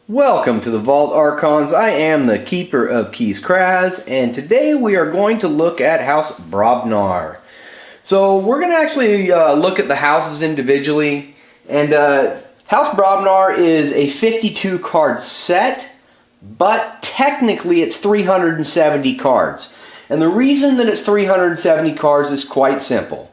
Welcome to the Vault Archons. I am the Keeper of Keys Kraz, and today we are going to look at House Brobnar. So we're going to actually look at the houses individually, and House Brobnar is a 52 card set, but technically it's 370 cards. And the reason that it's 370 cards is quite simple.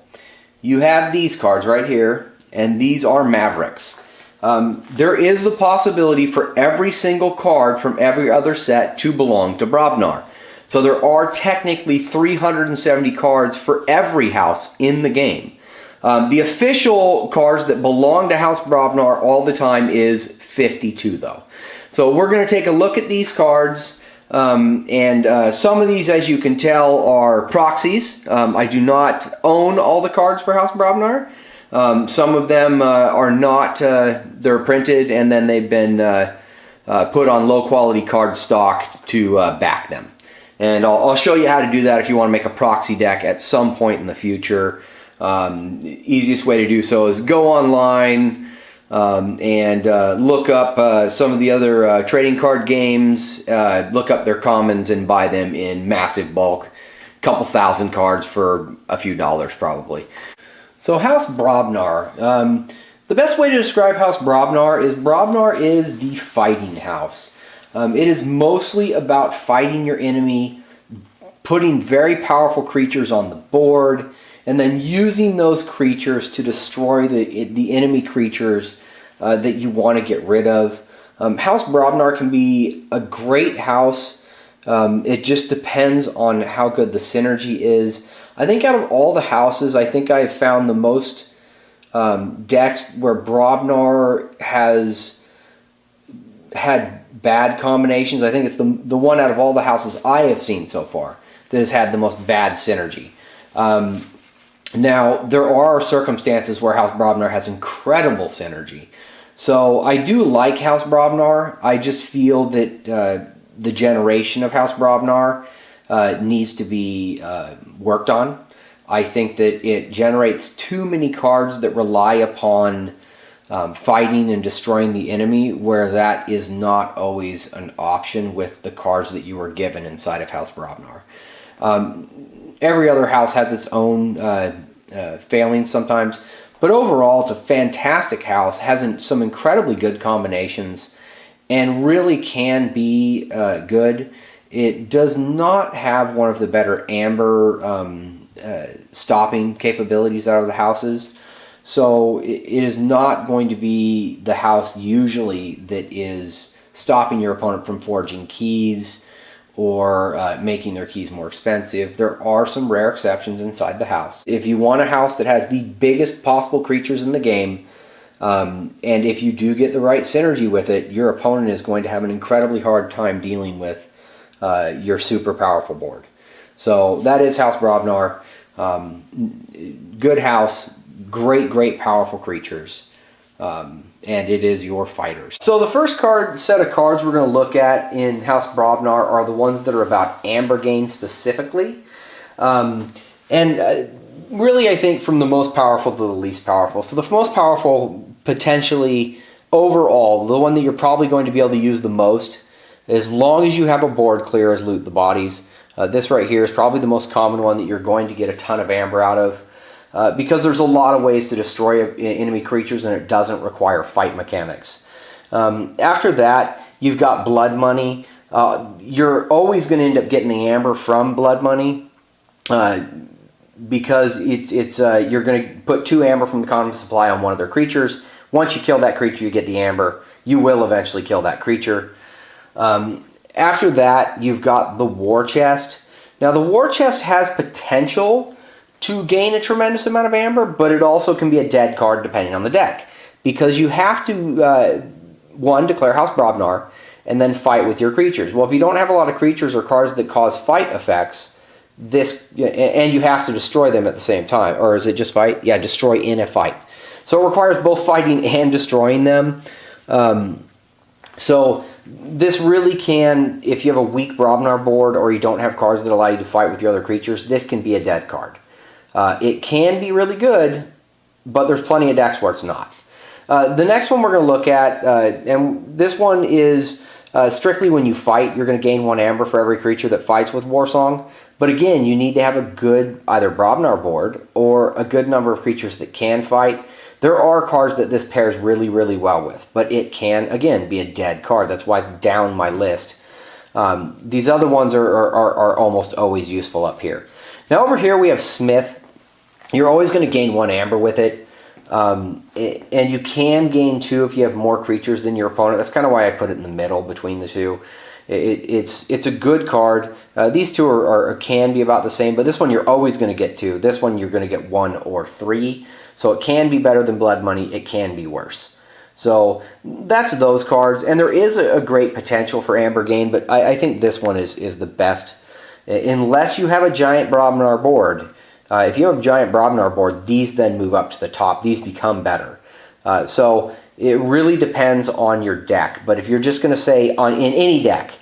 You have these cards right here, and these are Mavericks. There is the possibility for every single card from every other set to belong to Brobnar. So there are technically 370 cards for every house in the game. The official cards that belong to House Brobnar all the time is 52 though. So we're going to take a look at these cards. And some of these, as you can tell, are proxies. I do not own all the cards for House Brobnar. Some of them are not, they're printed and then they've been put on low quality card stock to back them. And I'll show you how to do that if you want to make a proxy deck at some point in the future. The easiest way to do so is go online and look up some of the other trading card games, look up their commons and buy them in massive bulk. A couple thousand cards for a few dollars probably. So House Brobnar, the best way to describe House Brobnar is the fighting house. It is mostly about fighting your enemy, putting very powerful creatures on the board, and then using those creatures to destroy the enemy creatures that you want to get rid of. House Brobnar can be a great house. It just depends on how good the synergy is. I think out of all the houses, I think I've found the most decks where Brobnar has had bad combinations. I think it's the one out of all the houses I have seen so far that has had the most bad synergy. Now, there are circumstances where House Brobnar has incredible synergy. So I do like House Brobnar. I just feel that the generation of House Brobnar needs to be worked on. I think that it generates too many cards that rely upon fighting and destroying the enemy, where that is not always an option with the cards that you were given inside of House Brobnar. Every other house has its own failings sometimes, but overall it's a fantastic house, has some incredibly good combinations, and really can be good. It does not have one of the better amber stopping capabilities out of the houses. So it is not going to be the house usually that is stopping your opponent from forging keys or making their keys more expensive. There are some rare exceptions inside the house. If you want a house that has the biggest possible creatures in the game, and if you do get the right synergy with it, your opponent is going to have an incredibly hard time dealing with your super powerful board. So that is House Brobnar. Good house, great powerful creatures, and it is your fighters. So the first set of cards we're going to look at in House Brobnar are the ones that are about amber gain specifically, and really I think from the most powerful to the least powerful. So the most powerful, potentially overall, the one that you're probably going to be able to use the most, as long as you have a board clear, is Loot the Bodies. This right here is probably the most common one that you're going to get a ton of amber out of, because there's a lot of ways to destroy enemy creatures and it doesn't require fight mechanics. After that, you've got Blood Money. You're always going to end up getting the amber from Blood Money, because you're going to put 2 amber from the common supply on one of their creatures. Once you kill that creature, you get the amber. You will eventually kill that creature. After that, you've got the War Chest. Now, the War Chest has potential to gain a tremendous amount of amber, but it also can be a dead card depending on the deck, because you have to, one, declare House Brobnar, and then fight with your creatures. Well, if you don't have a lot of creatures or cards that cause fight effects, and you have to destroy them at the same time, or is it just fight? Yeah, destroy in a fight. So it requires both fighting and destroying them. So this really can, if you have a weak Brobnar board or you don't have cards that allow you to fight with your other creatures, this can be a dead card. It can be really good, but there's plenty of decks where it's not. The next one we're going to look at, and this one is strictly when you fight, you're going to gain 1 amber for every creature that fights with Warsong. But again, you need to have a good either Brobnar board or a good number of creatures that can fight. There are cards that this pairs really, really well with, but it can, again, be a dead card. That's why it's down my list. These other ones are almost always useful up here. Now over here we have Smith. You're always going to gain 1 amber with it. And you can gain 2 if you have more creatures than your opponent. That's kind of why I put it in the middle between the two. It's a good card. These two can be about the same, but this one you're always going to get 2. This one you're going to get 1 or 3. So it can be better than Blood Money. It can be worse. So that's those cards. And there is a great potential for amber gain, but I think this one is the best. Unless you have a giant Brobnar board. If you have a giant Brobnar board, these then move up to the top. These become better. So it really depends on your deck. But if you're just going to say in any deck,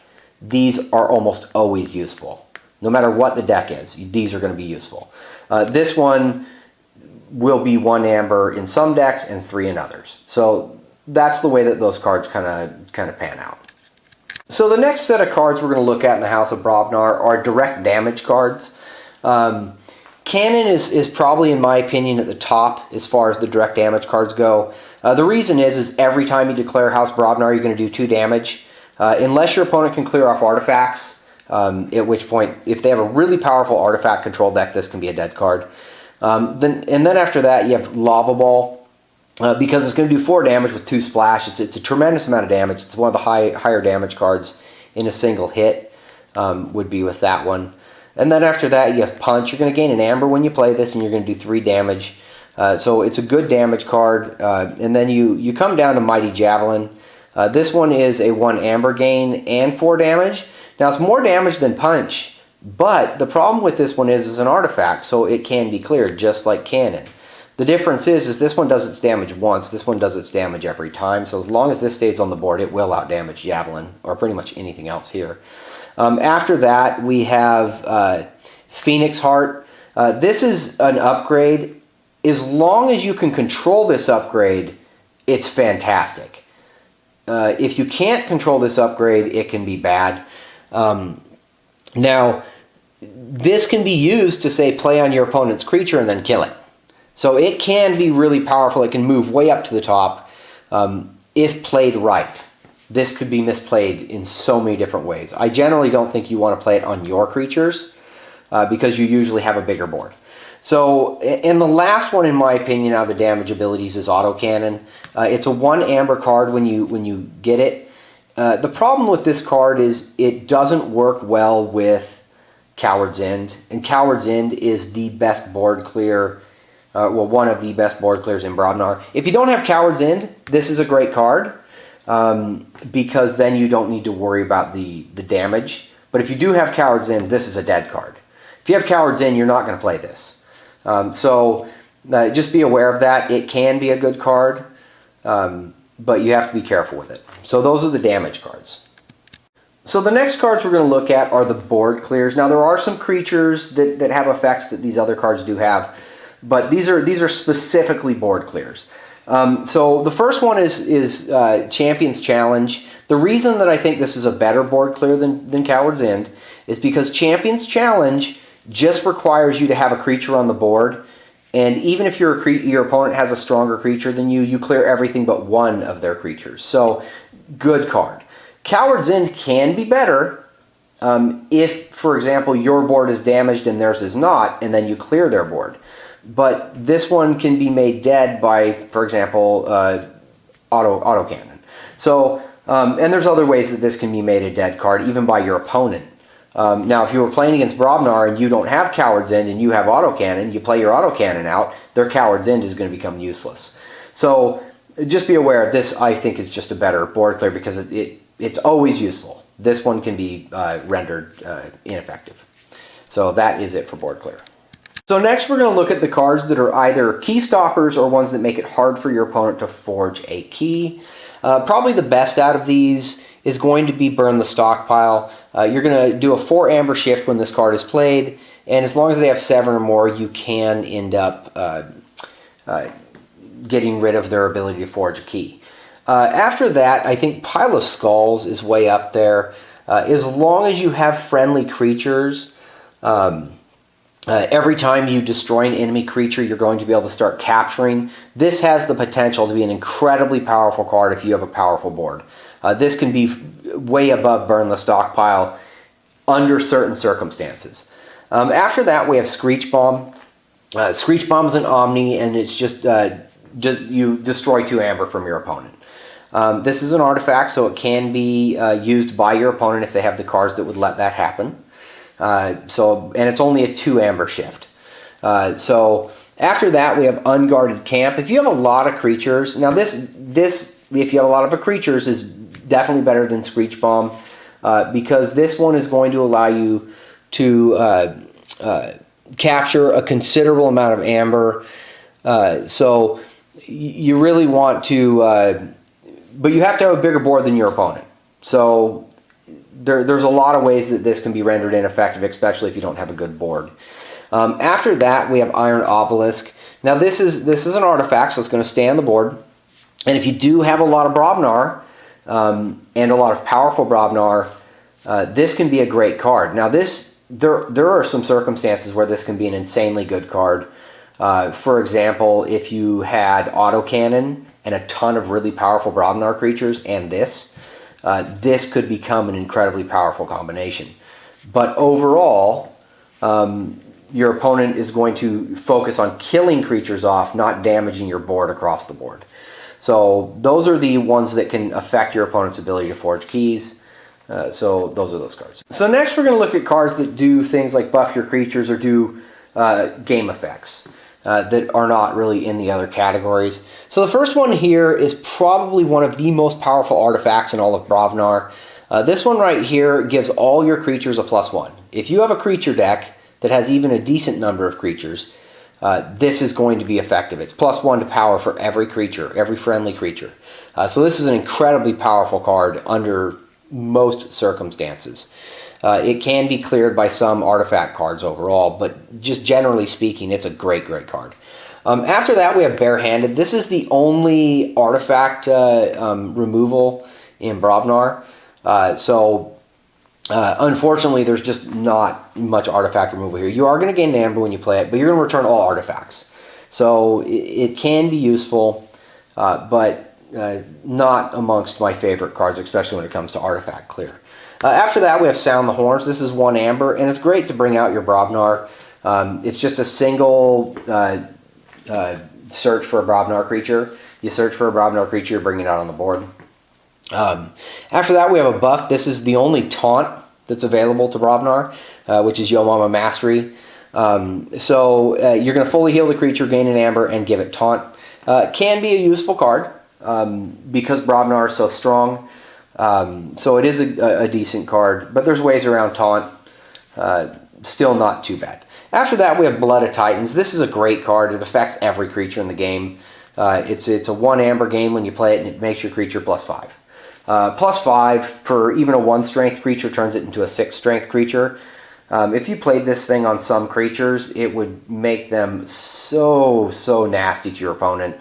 these are almost always useful. No matter what the deck is, these are going to be useful. This one will be 1 amber in some decks and 3 in others. So that's the way that those cards kind of pan out. So the next set of cards we're going to look at in the House of Brobnar are direct damage cards. Cannon is probably, in my opinion, at the top as far as the direct damage cards go. The reason is every time you declare House Brobnar, you're going to do 2 damage. Unless your opponent can clear off artifacts, at which point, if they have a really powerful artifact control deck, this can be a dead card. Then after that, you have Lava Ball, because it's going to do 4 damage with 2 splash. It's a tremendous amount of damage. It's one of the higher damage cards in a single hit, would be with that one. And then after that, you have Punch. You're going to gain an amber when you play this, and you're going to do 3 damage. So it's a good damage card. And then you come down to Mighty Javelin. This one is a 1 amber gain and 4 damage. Now, it's more damage than Punch, but the problem with this one is it's an artifact, so it can be cleared, just like Cannon. The difference is this one does its damage once, this one does its damage every time, so as long as this stays on the board, it will outdamage Javelin, or pretty much anything else here. After that, we have Phoenix Heart. This is an upgrade. As long as you can control this upgrade, it's fantastic. If you can't control this upgrade, it can be bad. Now, this can be used to, say, play on your opponent's creature and then kill it. So it can be really powerful. It can move way up to the top if played right. This could be misplayed in so many different ways. I generally don't think you want to play it on your creatures because you usually have a bigger board. So, and the last one, in my opinion, out of the damage abilities is Autocannon. It's a 1 amber card when you get it. The problem with this card is it doesn't work well with Coward's End, and Coward's End is the best board clear, well, one of the best board clears in Brobnar. If you don't have Coward's End, this is a great card, because then you don't need to worry about the damage. But if you do have Coward's End, this is a dead card. If you have Coward's End, you're not going to play this. So just be aware of that. It can be a good card, but you have to be careful with it. So those are the damage cards. So the next cards we're going to look at are the board clears. Now there are some creatures that have effects that these other cards do have, but these are specifically board clears. So the first one is Champion's Challenge. The reason that I think this is a better board clear than Coward's End is because Champion's Challenge just requires you to have a creature on the board, and even if your opponent has a stronger creature than you clear everything but one of their creatures. So, good card. Coward's End can be better if, for example, your board is damaged and theirs is not, and then you clear their board. But this one can be made dead by, for example, Autocannon. So, and there's other ways that this can be made a dead card, even by your opponent. Now, if you were playing against Brobnar and you don't have Coward's End and you have Autocannon, you play your Autocannon out, their Coward's End is going to become useless. So just be aware, this I think is just a better board clear because it's always useful. This one can be rendered ineffective. So that is it for board clear. So next we're going to look at the cards that are either key stoppers or ones that make it hard for your opponent to forge a key. Probably the best out of these is going to be Burn the Stockpile. You're going to do a 4 amber shift when this card is played, and as long as they have 7 or more, you can end up getting rid of their ability to forge a key. After that, I think Pile of Skulls is way up there. As long as you have friendly creatures, every time you destroy an enemy creature, you're going to be able to start capturing. This has the potential to be an incredibly powerful card if you have a powerful board. This can be way above Burn the Stockpile under certain circumstances. After that, we have Screech Bomb. Screech Bomb is an Omni, and it's just you destroy 2 amber from your opponent. This is an artifact, so it can be used by your opponent if they have the cards that would let that happen. And it's only a 2 amber shift. So after that, we have Unguarded Camp. If you have a lot of creatures, now this if you have a lot of creatures is definitely better than Screech Bomb, because this one is going to allow you to capture a considerable amount of amber. So you really want to, but you have to have a bigger board than your opponent. So there's a lot of ways that this can be rendered ineffective, especially if you don't have a good board. After that, we have Iron Obelisk. Now this is an artifact, so it's going to stay on the board. And if you do have a lot of Brobnar and a lot of powerful Brobnar, this can be a great card. Now there are some circumstances where this can be an insanely good card. For example, if you had autocannon and a ton of really powerful Brobnar creatures and this could become an incredibly powerful combination. But overall, your opponent is going to focus on killing creatures off, not damaging your board across the board. So those are the ones that can affect your opponent's ability to forge keys. So those are those cards. So next we're going to look at cards that do things like buff your creatures or do game effects that are not really in the other categories. So the first one here is probably one of the most powerful artifacts in all of Brobnar. This one right here gives all your creatures a +1. If you have a creature deck that has even a decent number of creatures, this is going to be effective. It's +1 to power for every creature, every friendly creature. So this is an incredibly powerful card under most circumstances. It can be cleared by some artifact cards overall, but just generally speaking, it's a great card. After that, we have Barehanded. This is the only artifact removal in Brobnar. Unfortunately, there's just not much artifact removal here. You are going to gain an amber when you play it, but you're going to return all artifacts. So it can be useful, but not amongst my favorite cards, especially when it comes to artifact clear. After that, we have Sound the Horns. This is 1 amber, and it's great to bring out your Brobnar. It's just a single search for a Brobnar creature. You search for a Brobnar creature, bring it out on the board. After that, we have a buff. This is the only taunt that's available to Brobnar, which is Yo Mama Mastery. So you're going to fully heal the creature, gain an amber, and give it taunt. Can be a useful card because Brobnar is so strong. So it is a decent card, but there's ways around taunt. Still not too bad. After that, we have Blood of Titans. This is a great card. It affects every creature in the game. It's a 1 amber game when you play it, and it makes your creature +5. +5 for even a 1 strength creature turns it into a 6 strength creature. If you played this thing on some creatures, it would make them so nasty to your opponent.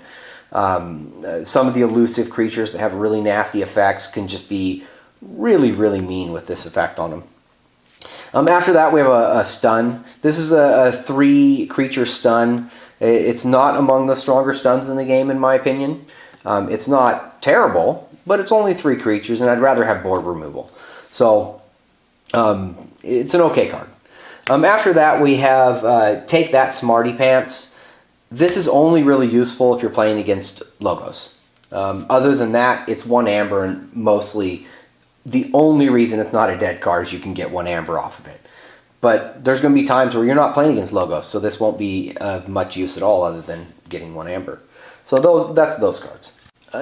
Some of the elusive creatures that have really nasty effects can just be really mean with this effect on them. After that, we have a stun. This is a 3 creature stun. It's not among the stronger stuns in the game, in my opinion. It's not terrible, but it's only 3 creatures, and I'd rather have board removal. So it's an okay card. After that, we have Take That Smarty Pants. This is only really useful if you're playing against logos. Other than that, it's 1 amber, and mostly the only reason it's not a dead card is you can get 1 amber off of it. But there's going to be times where you're not playing against logos, so this won't be of much use at all other than getting 1 amber. So that's those cards.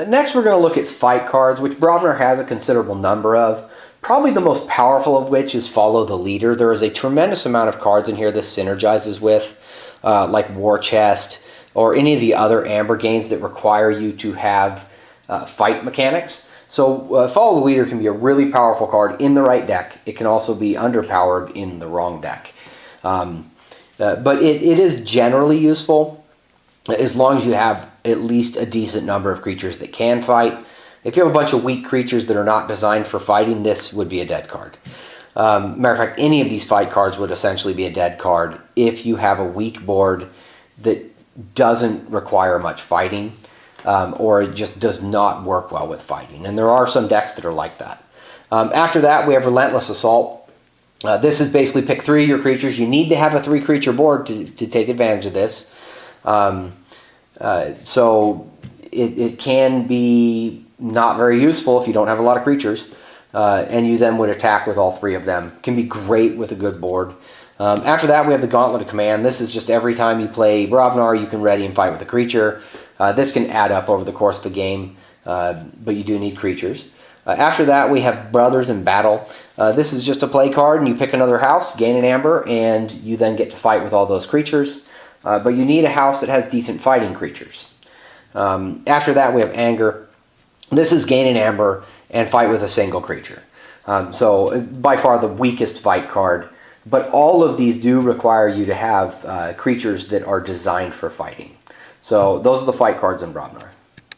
Next, we're going to look at fight cards, which Brobnar has a considerable number of. Probably the most powerful of which is Follow the Leader. There is a tremendous amount of cards in here this synergizes with, like War Chest, or any of the other amber games that require you to have fight mechanics. So Follow the Leader can be a really powerful card in the right deck. It can also be underpowered in the wrong deck. But it is generally useful as long as you have at least a decent number of creatures that can fight. If you have a bunch of weak creatures that are not designed for fighting, this would be a dead card. Matter of fact, any of these fight cards would essentially be a dead card if you have a weak board that doesn't require much fighting, or it just does not work well with fighting. And there are some decks that are like that. After that, we have Relentless Assault. This is basically pick 3 of your creatures. You need to have a 3-creature board to take advantage of this. So it can be not very useful if you don't have a lot of creatures. And you then would attack with all 3 of them. Can be great with a good board. After that, we have the Gauntlet of Command. This is just every time you play Brobnar, you can ready and fight with a creature. This can add up over the course of the game, but you do need creatures. After that, we have Brothers in Battle. This is just a play card, and you pick another house, gain an amber, and you then get to fight with all those creatures. But you need a house that has decent fighting creatures. After that, we have Anger. This is gain an amber and fight with a single creature. So by far the weakest fight card, but all of these do require you to have creatures that are designed for fighting. So those are the fight cards in Brobnar.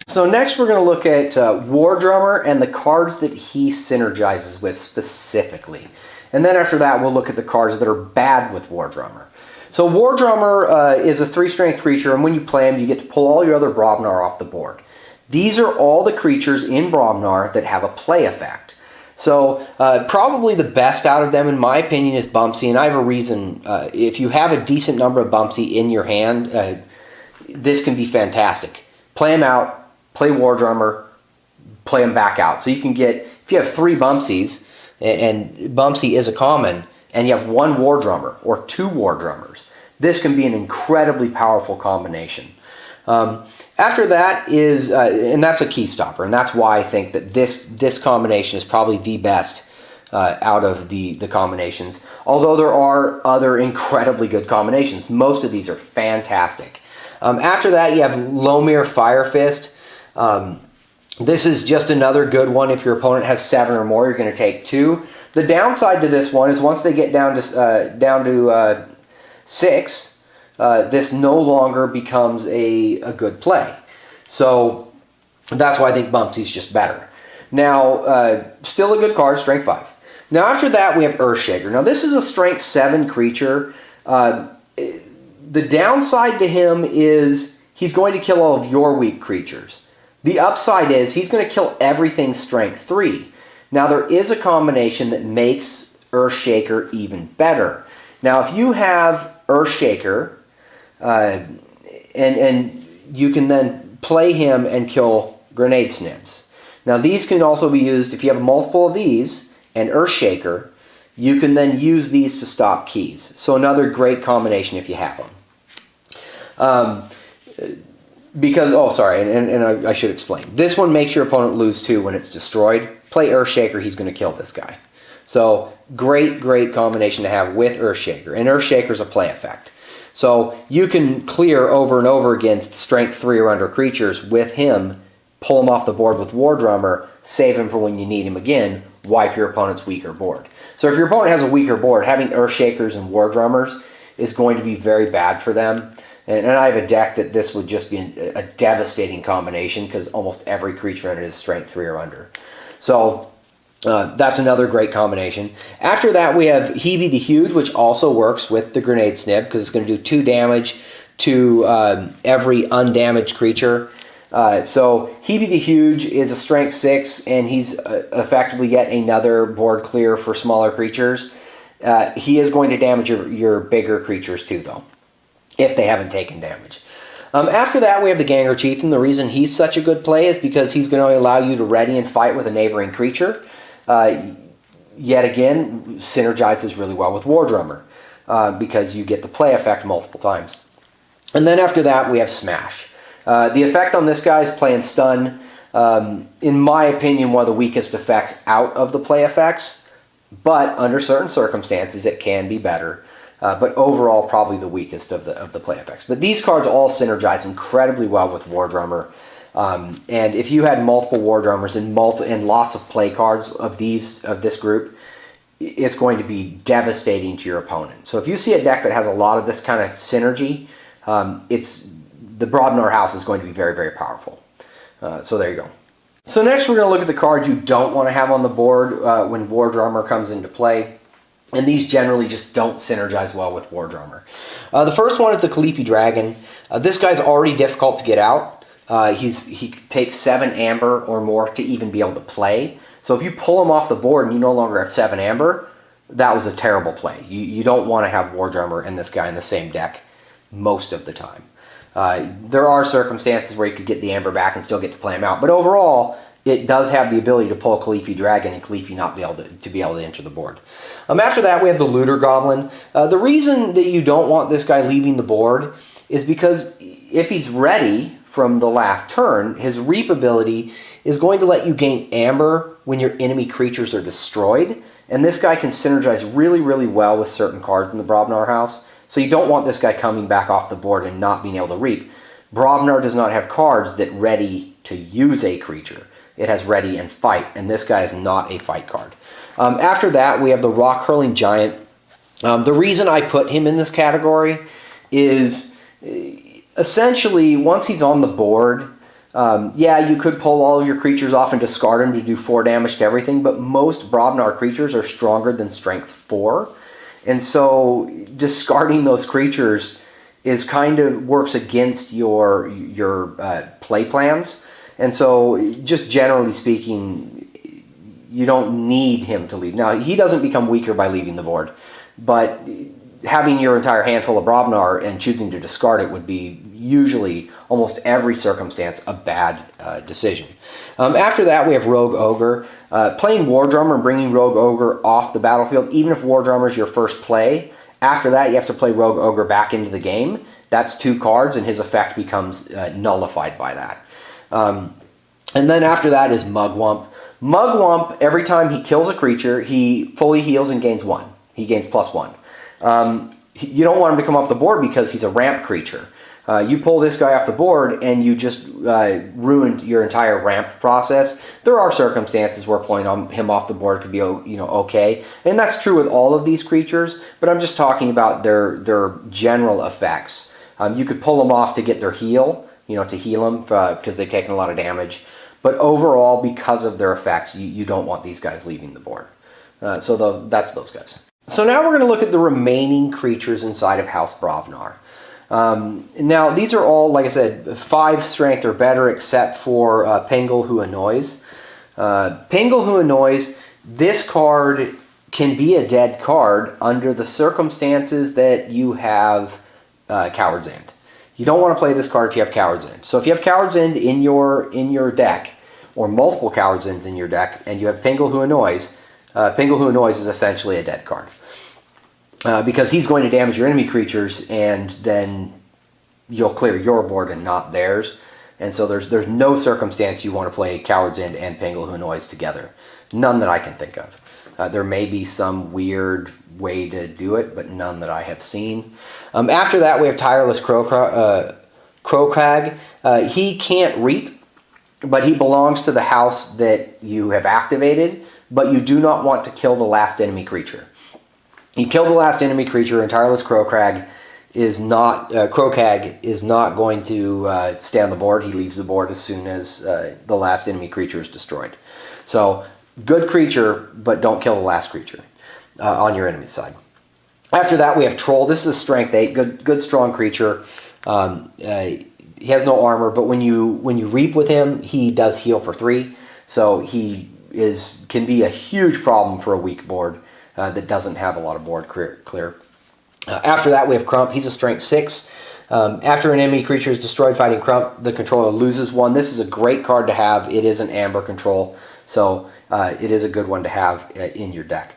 So next we're going to look at War Drummer and the cards that he synergizes with specifically. And then after that we'll look at the cards that are bad with War Drummer. So War Drummer is a 3-strength creature, and when you play him you get to pull all your other Brobnar off the board. These are all the creatures in Brobnar that have a play effect. So probably the best out of them, in my opinion, is Bumpsy, and I have a reason. If you have a decent number of Bumpsy in your hand, this can be fantastic. Play them out, play War Drummer, play them back out. So you can get, if you have 3 Bumpsies, and Bumpsy is a common, and you have 1 War Drummer or 2 War Drummers, this can be an incredibly powerful combination. After that is, and that's a key stopper, and that's why I think that this combination is probably the best out of the combinations. Although there are other incredibly good combinations. Most of these are fantastic. After that, you have Lomir Fire Fist. This is just another good one. If your opponent has 7 or more, you're going to take 2. The downside to this one is once they get down to 6, this no longer becomes a good play. So that's why I think Bumpsy's just better. Now, still a good card, Strength 5. Now after that we have Earthshaker. Now this is a Strength 7 creature. The downside to him is he's going to kill all of your weak creatures. The upside is he's going to kill everything Strength 3. Now there is a combination that makes Earthshaker even better. Now if you have Earthshaker, and you can then play him and kill Grenade Snibs. Now these can also be used, if you have multiple of these and Earthshaker, you can then use these to stop keys. So another great combination if you have them. Because, oh sorry, and I should explain. This one makes your opponent lose 2 when it's destroyed. Play Earthshaker, he's going to kill this guy. So great combination to have with Earthshaker. And Earthshaker's a play effect. So you can clear over and over again Strength 3 or under creatures with him, pull him off the board with War Drummer, save him for when you need him again, wipe your opponent's weaker board. So if your opponent has a weaker board, having Earthshakers and War Drummers is going to be very bad for them. And I have a deck that this would just be a devastating combination because almost every creature in it is Strength 3 or under. So that's another great combination. After that, we have Hebe the Huge, which also works with the Grenade Snib because it's going to do 2 damage to every undamaged creature. So Hebe the Huge is a Strength 6, and he's effectively yet another board clear for smaller creatures. He is going to damage your bigger creatures too, though, if they haven't taken damage. After that, we have the Ganger Chieftain. The reason he's such a good play is because he's going to allow you to ready and fight with a neighboring creature. Yet again, synergizes really well with War Drummer because you get the play effect multiple times. And then after that, we have Smash. The effect on this guy is play and stun. In my opinion, one of the weakest effects out of the play effects, but under certain circumstances, it can be better. But overall, probably the weakest of the play effects. But these cards all synergize incredibly well with War Drummer. And if you had multiple War Drummers and lots of play cards of this group, it's going to be devastating to your opponent. So if you see a deck that has a lot of this kind of synergy, it's the Brobnar house is going to be very, very powerful. So there you go. So next we're going to look at the cards you don't want to have on the board when War Drummer comes into play. And these generally just don't synergize well with War Drummer. The first one is the Khalifi Dragon. This guy's already difficult to get out. He takes 7 amber or more to even be able to play. So if you pull him off the board and you no longer have 7 amber, that was a terrible play. You don't want to have War Drummer and this guy in the same deck most of the time. There are circumstances where you could get the amber back and still get to play him out. But overall, it does have the ability to pull Khalifi Dragon and Khalifi not be able to enter the board. After that, we have the Looter Goblin. The reason that you don't want this guy leaving the board is because if he's ready from the last turn, his Reap ability is going to let you gain amber when your enemy creatures are destroyed. And this guy can synergize really, really well with certain cards in the Brobnar house. So you don't want this guy coming back off the board and not being able to reap. Brobnar does not have cards that ready to use a creature. It has ready and fight, and this guy is not a fight card. After that, we have the Rock Hurling Giant. The reason I put him in this category is essentially once he's on the board, yeah, you could pull all of your creatures off and discard him to do 4 damage to everything, but most Brobnar creatures are stronger than Strength 4. And so discarding those creatures is kind of works against your play plans. And so just generally speaking, you don't need him to leave. Now, he doesn't become weaker by leaving the board, but having your entire handful of Brobnar and choosing to discard it would be usually, almost every circumstance, a bad decision. After that, we have Rogue Ogre. Playing War Drummer and bringing Rogue Ogre off the battlefield, even if War Drummer is your first play, after that you have to play Rogue Ogre back into the game. That's 2 cards, and his effect becomes nullified by that. And then after that is Mugwump. Mugwump, every time he kills a creature, he fully heals and gains 1. He gains +1. You don't want him to come off the board because he's a ramp creature. You pull this guy off the board and you just ruined your entire ramp process. There are circumstances where pulling him off the board could be okay, and that's true with all of these creatures, but I'm just talking about their general effects. You could pull them off to get their heal, to heal them because they've taken a lot of damage, but overall, because of their effects, you don't want these guys leaving the board. So that's those guys. So now we're going to look at the remaining creatures inside of House Brobnar. Now, these are all, like I said, 5 strength or better, except for Pengal Who Annoys. Pengal Who Annoys, this card can be a dead card under the circumstances that you have Coward's End. You don't want to play this card if you have Coward's End. So if you have Coward's End in your deck, or multiple Coward's Ends in your deck, and you have Pengal Who Annoys is essentially a dead card. Because he's going to damage your enemy creatures, and then you'll clear your board and not theirs. And so there's no circumstance you want to play Coward's End and Pengal Who Annoys together. None that I can think of. There may be some weird way to do it, but none that I have seen. After that, we have Tireless Crowcrag. He can't reap, but he belongs to the house that you have activated, but you do not want to kill the last enemy creature. You kill the last enemy creature, and Tireless Crowcrag is not going to stay on the board. He leaves the board as soon as the last enemy creature is destroyed. So, good creature, but don't kill the last creature on your enemy's side. After that, we have Troll. This is a Strength 8, good strong creature. He has no armor, but when you reap with him, he does heal for 3. So he can be a huge problem for a weak board that doesn't have a lot of board clear. After that, we have Crump. He's a Strength 6. After an enemy creature is destroyed fighting Crump, the controller loses 1. This is a great card to have. It is an amber control, so it is a good one to have in your deck.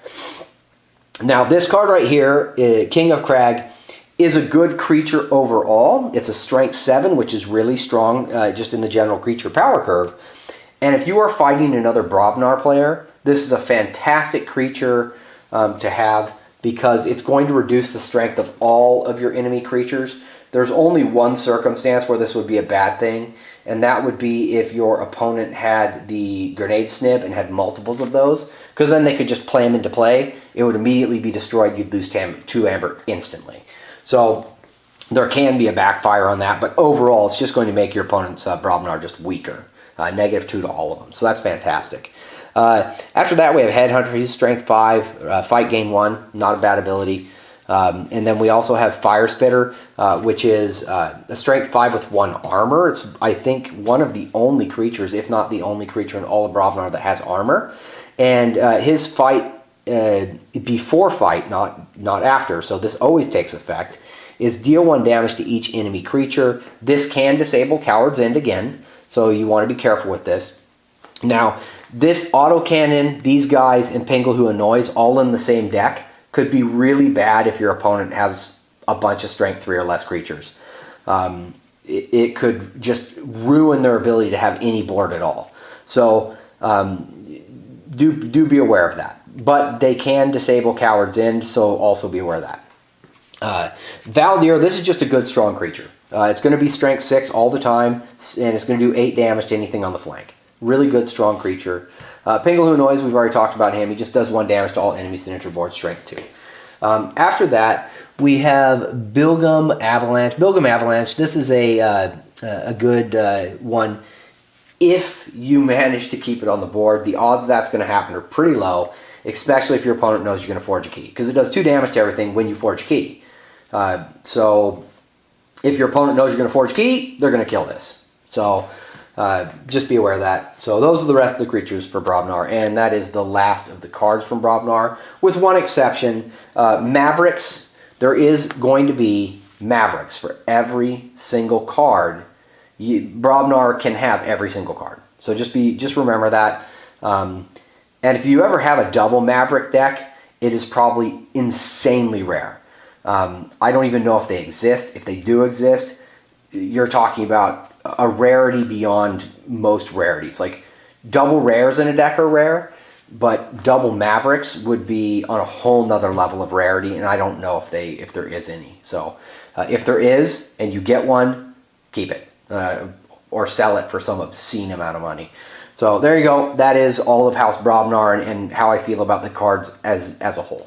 Now, this card right here, King of Crag, is a good creature overall. It's a Strength 7, which is really strong just in the general creature power curve. And if you are fighting another Brobnar player, this is a fantastic creature to have because it's going to reduce the strength of all of your enemy creatures. There's only one circumstance where this would be a bad thing, and that would be if your opponent had the Grenade Snib and had multiples of those, because then they could just play them into play. It would immediately be destroyed. You'd lose 2 amber instantly. So There can be a backfire on that, but overall it's just going to make your opponent's Brobnar just weaker. -2 to all of them, so that's fantastic. After that, we have Headhunter. He's strength 5, fight gain 1, not a bad ability. And then we also have Fire Spitter, which is a strength 5 with 1 armor. It's, I think, one of the only creatures, if not the only creature in all of Brobnar that has armor. And his fight, before fight, not after, so this always takes effect, is deal 1 damage to each enemy creature. This can disable Coward's End again, so you want to be careful with this. Now, this autocannon, these guys, and Pingle Who Annoys all in the same deck could be really bad if your opponent has a bunch of strength 3 or less creatures. It could just ruin their ability to have any board at all. So do be aware of that. But they can disable Coward's End, so also be aware of that. Valdir, this is just a good strong creature. It's going to be strength 6 all the time, and it's going to do 8 damage to anything on the flank. Really good, strong creature. Pingle Who Annoys, we've already talked about him. He just does 1 damage to all enemies that enter board, strength 2. After that, we have Bilgum Avalanche. Bilgum Avalanche, this is a good one. If you manage to keep it on the board, the odds that's going to happen are pretty low, especially if your opponent knows you're going to forge a key, because it does 2 damage to everything when you forge a key. So if your opponent knows you're going to forge a key, they're going to kill this. So just be aware of that. So those are the rest of the creatures for Brobnar, and that is the last of the cards from Brobnar, with one exception. Mavericks. There is going to be Mavericks for every single card. Brobnar can have every single card. So just remember that. And if you ever have a double Maverick deck, it is probably insanely rare. I don't even know if they exist. If they do exist, you're talking about a rarity beyond most rarities. Like, double rares in a deck are rare, but double Mavericks would be on a whole nother level of rarity, and I don't know if there is any. So if there is, and you get one, keep it. Or sell it for some obscene amount of money. So there you go. That is all of House Brobnar and how I feel about the cards as a whole.